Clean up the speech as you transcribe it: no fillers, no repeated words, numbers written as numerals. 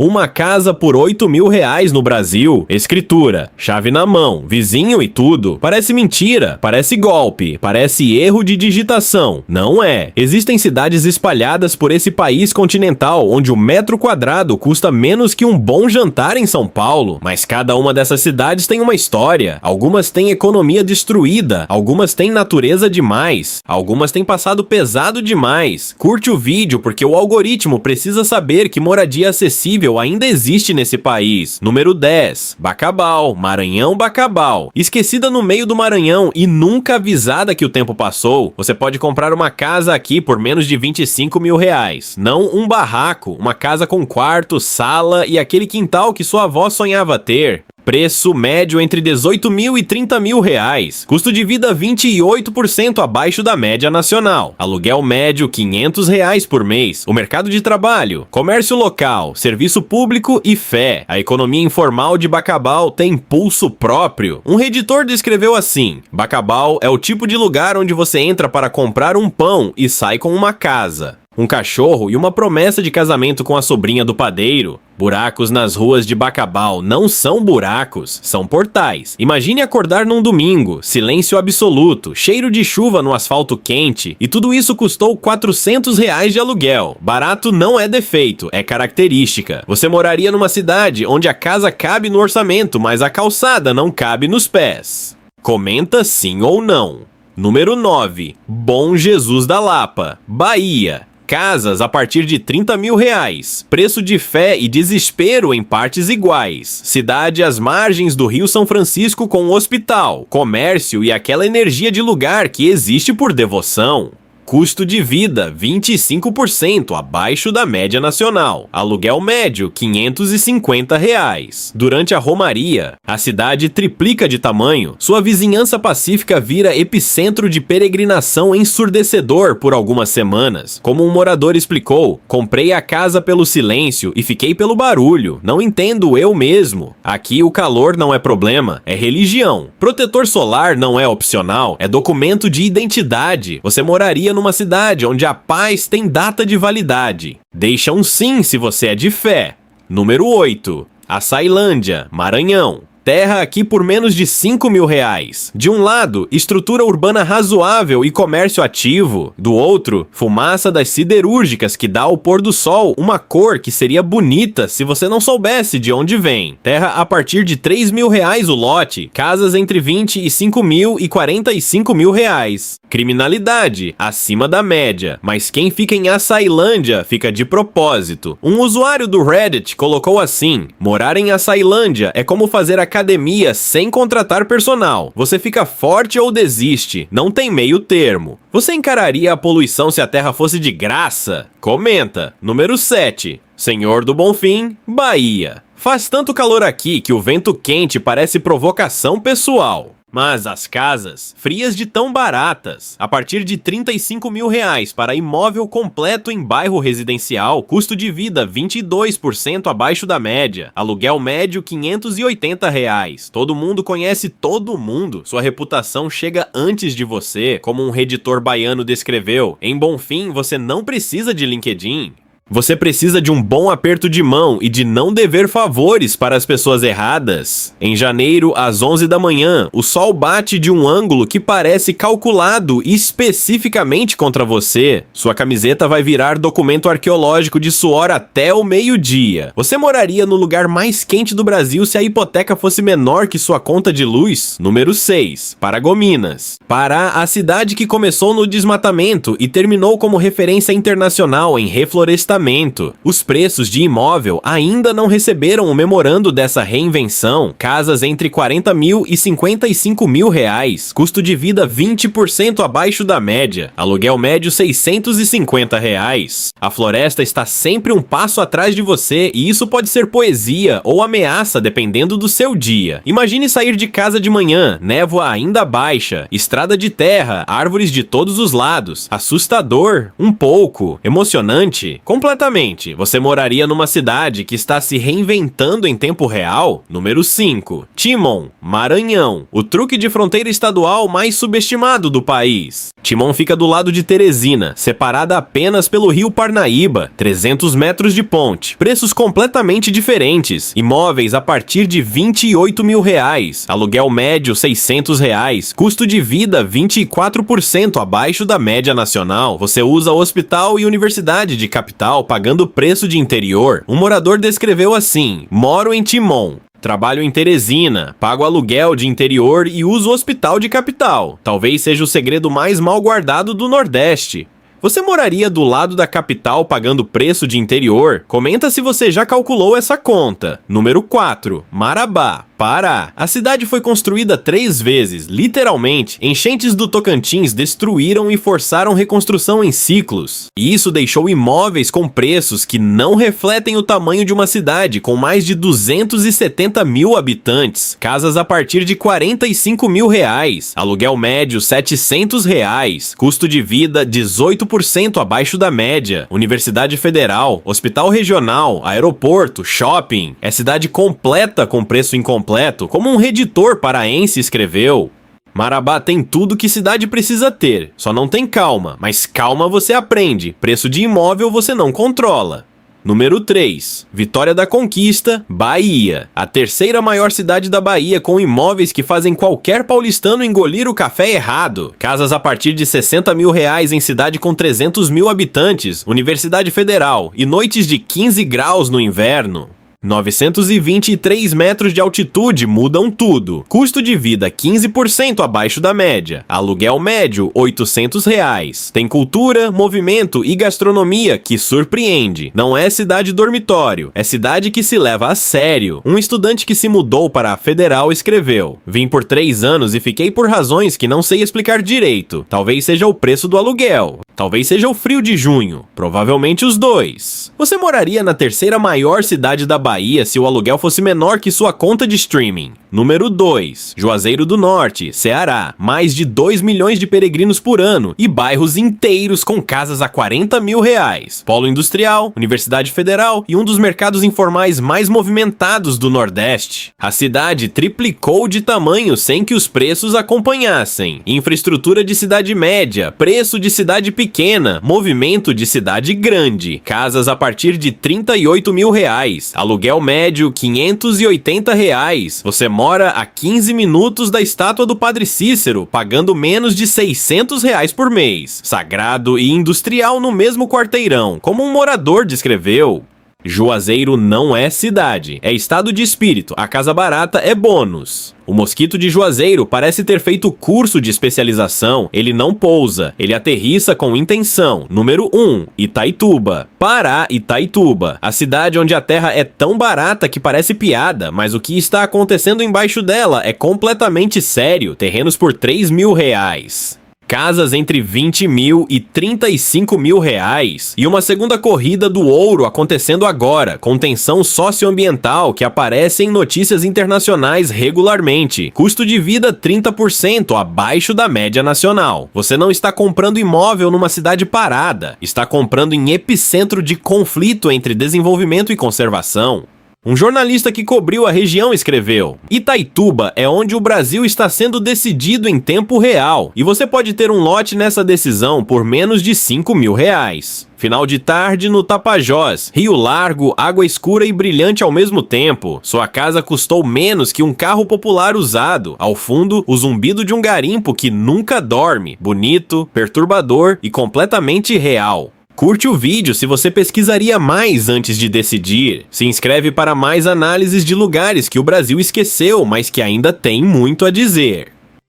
Uma casa por R$ 8.000 no Brasil. Escritura, chave na mão, vizinho e tudo. Parece mentira, parece golpe, parece erro de digitação. Não é. Existem cidades espalhadas por esse país continental onde o metro quadrado custa menos que um bom jantar em São Paulo. Mas cada uma dessas cidades tem uma história. Algumas têm economia destruída, algumas têm natureza demais, algumas têm passado pesado demais. Curte o vídeo porque o algoritmo precisa saber que moradia acessível ainda existe nesse país. Número 10. Bacabal, Maranhão Bacabal. Esquecida no meio do Maranhão e nunca avisada que o tempo passou, você pode comprar uma casa aqui por menos de R$ 25.000. Não um barraco, uma casa com quarto, sala e aquele quintal que sua avó sonhava ter. Preço médio entre R$ 18.000 e R$ 30.000. Custo de vida 28% abaixo da média nacional. Aluguel médio R$ 500 por mês. O mercado de trabalho, comércio local, serviço público e fé. A economia informal de Bacabal tem pulso próprio. Um reditor descreveu assim: Bacabal é o tipo de lugar onde você entra para comprar um pão e sai com uma casa, um cachorro e uma promessa de casamento com a sobrinha do padeiro. Buracos nas ruas de Bacabal não são buracos, são portais. Imagine acordar num domingo, silêncio absoluto, cheiro de chuva no asfalto quente, e tudo isso custou R$ 400 de aluguel. Barato não é defeito, é característica. Você moraria numa cidade onde a casa cabe no orçamento, mas a calçada não cabe nos pés. Comenta sim ou não. Número 9. Bom Jesus da Lapa, Bahia. Casas a partir de R$ 30.000. Preço de fé e desespero em partes iguais. Cidade às margens do Rio São Francisco com hospital, comércio e aquela energia de lugar que existe por devoção. Custo de vida 25% abaixo da média nacional. Aluguel médio R$ 550. Durante a romaria, a cidade triplica de tamanho. Sua vizinhança pacífica vira epicentro de peregrinação ensurdecedor por algumas semanas. Como um morador explicou: comprei a casa pelo silêncio e fiquei pelo barulho. Não entendo eu mesmo. Aqui o calor não é problema, é religião. Protetor solar não é opcional, é documento de identidade. Você moraria numa cidade onde a paz tem data de validade. Deixa um sim se você é de fé. Número 8. Açailândia, Maranhão. Terra aqui por menos de R$ 5.000. De um lado, estrutura urbana razoável e comércio ativo. Do outro, fumaça das siderúrgicas que dá ao pôr do sol uma cor que seria bonita se você não soubesse de onde vem. Terra a partir de R$ 3.000 o lote. Casas entre 25.000 e R$ 45.000. Criminalidade acima da média, mas quem fica em Açailândia fica de propósito. Um usuário do Reddit colocou assim: morar em Açailândia é como fazer academia sem contratar personal. Você fica forte ou desiste, não tem meio termo. Você encararia a poluição se a terra fosse de graça? Comenta. Número 7. Senhor do Bonfim, Bahia. Faz tanto calor aqui que o vento quente parece provocação pessoal. Mas as casas, frias de tão baratas, a partir de R$ 35.000 para imóvel completo em bairro residencial, custo de vida 22% abaixo da média, aluguel médio R$ 580. Todo mundo conhece todo mundo, sua reputação chega antes de você, como um reditor baiano descreveu. Em Bonfim, você não precisa de LinkedIn. Você precisa de um bom aperto de mão e de não dever favores para as pessoas erradas. Em janeiro, às 11 da manhã, o sol bate de um ângulo que parece calculado especificamente contra você. Sua camiseta vai virar documento arqueológico de suor até o meio-dia. Você moraria no lugar mais quente do Brasil se a hipoteca fosse menor que sua conta de luz? Número 6. Paragominas. Pará, a cidade que começou no desmatamento e terminou como referência internacional em reflorestamento. Os preços de imóvel ainda não receberam o memorando dessa reinvenção. Casas entre R$ 40.000 e R$ 55.000. Custo de vida 20% abaixo da média. Aluguel médio R$ 650. A floresta está sempre um passo atrás de você e isso pode ser poesia ou ameaça dependendo do seu dia. Imagine sair de casa de manhã, névoa ainda baixa, estrada de terra, árvores de todos os lados. Assustador, um pouco, emocionante, completamente completamente. Você moraria numa cidade que está se reinventando em tempo real? Número 5. Timon, Maranhão, o truque de fronteira estadual mais subestimado do país. Timon fica do lado de Teresina, separada apenas pelo rio Parnaíba, 300 metros de ponte. Preços completamente diferentes. Imóveis a partir de R$28 mil, aluguel médio R$600, custo de vida 24% abaixo da média nacional. Você usa hospital e universidade de capital pagando preço de interior. Um morador descreveu assim: moro em Timon. Trabalho em Teresina, pago aluguel de interior e uso hospital de capital. Talvez seja o segredo mais mal guardado do Nordeste. Você moraria do lado da capital pagando preço de interior? Comenta se você já calculou essa conta. Número 4. Marabá, Pará. A cidade foi construída 3 vezes, literalmente. Enchentes do Tocantins destruíram e forçaram reconstrução em ciclos. E isso deixou imóveis com preços que não refletem o tamanho de uma cidade com mais de 270 mil habitantes. Casas a partir de R$45 mil, aluguel médio R$700, custo de vida 18% abaixo da média. Universidade Federal, hospital regional, aeroporto, shopping. É cidade completa com preço incompleto, como um reditor paraense escreveu. Marabá tem tudo que cidade precisa ter, só não tem calma, mas calma você aprende, preço de imóvel você não controla. Número 3. Vitória da Conquista, Bahia. A terceira maior cidade da Bahia com imóveis que fazem qualquer paulistano engolir o café errado. Casas a partir de R$60 mil em cidade com 300 mil habitantes, Universidade Federal e noites de 15 graus no inverno. 923 metros de altitude mudam tudo. Custo de vida 15% abaixo da média. Aluguel médio R$800. Tem cultura, movimento e gastronomia que surpreende. Não é cidade dormitório, é cidade que se leva a sério. Um estudante que se mudou para a Federal escreveu: vim por 3 anos e fiquei por razões que não sei explicar direito. Talvez seja o preço do aluguel. Talvez seja o frio de junho. Provavelmente os dois. Você moraria na terceira maior cidade da Bahia se o aluguel fosse menor que sua conta de streaming. Número 2. Juazeiro do Norte, Ceará. Mais de 2 milhões de peregrinos por ano e bairros inteiros com casas a R$40 mil. Polo industrial, Universidade Federal e um dos mercados informais mais movimentados do Nordeste. A cidade triplicou de tamanho sem que os preços acompanhassem. Infraestrutura de cidade média, preço de cidade pequena, movimento de cidade grande. Casas a partir de R$38 mil. Aluguel médio R$580. Você mora a 15 minutos da estátua do Padre Cícero, pagando menos de R$600 por mês. Sagrado e industrial no mesmo quarteirão, como um morador descreveu. Juazeiro não é cidade, é estado de espírito. A casa barata é bônus. O mosquito de Juazeiro parece ter feito curso de especialização. Ele não pousa, ele aterrissa com intenção. Número 1. Itaituba. Pará, Itaituba. A cidade onde a terra é tão barata que parece piada, mas o que está acontecendo embaixo dela é completamente sério. Terrenos por R$3 mil. Casas entre 20 mil e 35 mil reais. E uma segunda corrida do ouro acontecendo agora, com tensão socioambiental que aparece em notícias internacionais regularmente. Custo de vida 30% abaixo da média nacional. Você não está comprando imóvel numa cidade parada, está comprando em epicentro de conflito entre desenvolvimento e conservação. Um jornalista que cobriu a região escreveu: Itaituba é onde o Brasil está sendo decidido em tempo real, e você pode ter um lote nessa decisão por menos de R$5 mil. Final de tarde no Tapajós, rio largo, água escura e brilhante ao mesmo tempo. Sua casa custou menos que um carro popular usado. Ao fundo, o zumbido de um garimpo que nunca dorme. Bonito, perturbador e completamente real. Curte o vídeo se você pesquisaria mais antes de decidir. Se inscreve para mais análises de lugares que o Brasil esqueceu, mas que ainda tem muito a dizer.